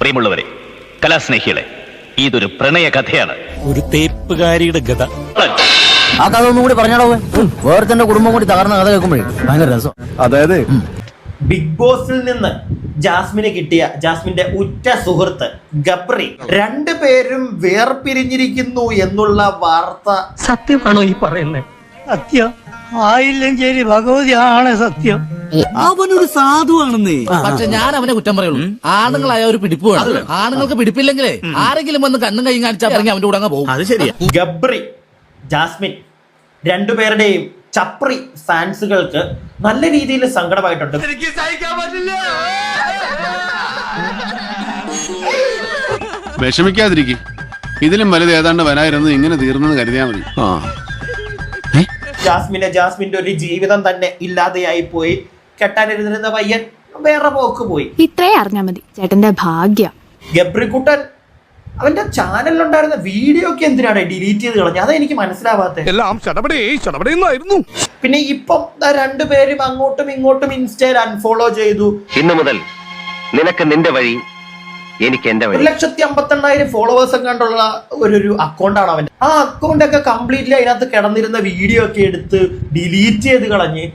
പ്രിയമുള്ളവരെ, കലാസ്നേഹികളെ, ഇതൊരു പ്രണയ കഥയാണ്. ഒരു തേപ്പുകാരിയുടെ കഥ. ആ കഥ ഒന്നും കൂടി പറഞ്ഞാടോ. വേറെ തന്നെ കുടുംബം കൂടി തകർന്ന കഥ കേൾക്കുമ്പോഴേ ഭയങ്കര രസം. അതായത് ബിഗ് ബോസിൽ നിന്ന് ജാസ്മിന് കിട്ടിയ ജാസ്മിന്റെ ഉറ്റ സുഹൃത്ത് ഗബ്രി, രണ്ടുപേരും വേർപിരിഞ്ഞിരിക്കുന്നു എന്നുള്ള വാർത്ത സത്യമാണോ ഈ പറയുന്നത്? സത്യം ആയില്ലെങ്കിൽ ഭഗവതിയാണ് സത്യം. അവനൊരു സാധുവാണെന്നേ. പക്ഷെ ഞാൻ അവനെ കുറ്റം പറയുള്ളൂ. ആണുങ്ങളായ ഒരു പിടിപ്പ് വേണം. ആണുങ്ങൾക്ക് പിടിപ്പില്ലെങ്കിലേ ആരെങ്കിലും വന്ന് കണ്ണും കൈ കാണിച്ചാൽ പറഞ്ഞ് അവന്റെ കൂടെ അങ്ങ് പോകും. അത് ശരിയാ. ഗബ്രി, ജാസ്മിൻ രണ്ടുപേരുടെയും ചപ്രി ഫാൻസുകൾക്ക് നല്ല രീതിയിൽ സങ്കടമായിട്ടുണ്ട്. വിഷമിക്കാതിരിക്കും. ഇതിലും വലുത് ഏതാണ്ട് വരായിരുന്നു. ഇങ്ങനെ തീർന്നെന്ന് കരുതിയാ മതി. ജാസ്മിന്റെ ഒരു ജീവിതം തന്നെ ഇല്ലാതെയായി പോയി. കെട്ടാനിരുന്നിരുന്ന പയ്യൻ വേറെ പോക്ക് പോയി. ഇത്രേ അറിഞ്ഞാ മതി ചേട്ടന്റെ ഭാഗ്യം. ഗബ്രിക്കുട്ടൻ അവന്റെ ചാനലിലുണ്ടായിരുന്ന വീഡിയോ ഒക്കെ എന്തിനാണ് ഡിലീറ്റ് ചെയ്ത് കളഞ്ഞത്? അതാ എനിക്ക് മനസ്സിലാവാത്തത്. പിന്നെ ഇപ്പം രണ്ടുപേരും അങ്ങോട്ടും ഇങ്ങോട്ടും ഇൻസ്റ്റയിൽ അൺഫോളോ ചെയ്തു. ഇന്നു മുതൽ നിനക്ക് നിന്റെ വഴി, എനിക്ക് എന്റെ വഴി. 1,58,000 ഫോളോവേഴ്സ് ഒക്കെ കണ്ടുള്ള ഒരു അക്കൗണ്ടാണ് അവന്റെ. ആ അക്കൗണ്ട് ഒക്കെ കംപ്ലീറ്റ്ലി അതിനകത്ത് കിടന്നിരുന്ന വീഡിയോ ഒക്കെ എടുത്ത് ഡിലീറ്റ് ചെയ്ത് കളഞ്ഞ്.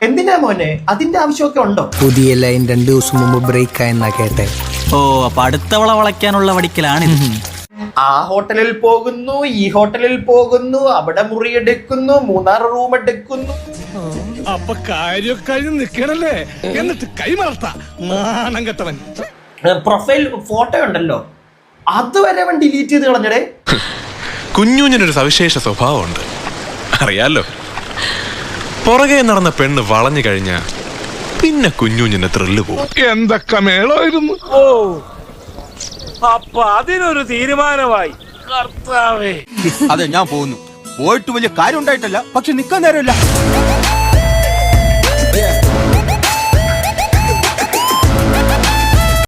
എന്തിനാ മോനെ? അതിന്റെ ആവശ്യമൊക്കെ ഉണ്ടോ? പുതിയ ലൈൻ 2 ദിവസം മുമ്പ് ബ്രേക്ക് ആയെന്നാ കേട്ടെ. ഓ, അപ്പൊ അടുത്തവള വളയ്ക്കാനുള്ള വടിക്കലാണ്. ആ ഹോട്ടലിൽ പോകുന്നു, ഈ ഹോട്ടലിൽ പോകുന്നു, അവിടെ മുറിയെടുക്കുന്നു, 3 റൂം എടുക്കുന്നു. അപ്പൊ കാര്യം കഴിഞ്ഞ് നിക്കണല്ലേ, എന്നിട്ട് കൈമറത്ത നാണം കെട്ടവൻ. പ്രൊഫൈൽ ഫോട്ടോ ഉണ്ടല്ലോ, അതുവരെ അവൻ ഡിലീറ്റ് ചെയ്ത് കളഞ്ഞടേ. കുഞ്ഞുഞ്ഞിനൊരു സവിശേഷ സ്വഭാവമുണ്ട്, അറിയാലോ. പുറകെ നടന്ന പെണ്ണ് വളഞ്ഞു കഴിഞ്ഞ പിന്നെ കുഞ്ഞുഞ്ഞിന്റെ ത്രില്ല് പോകും. എന്തൊക്കെ മേളായിരുന്നു. ഓ, അപ്പൊ അതിനൊരു തീരുമാനമായി. കർത്താവേ, അതെ, ഞാൻ പോകുന്നു. പോയിട്ട് വലിയ കാര്യം ഉണ്ടായിട്ടല്ല, പക്ഷെ നിക്കാൻ നേരമില്ല.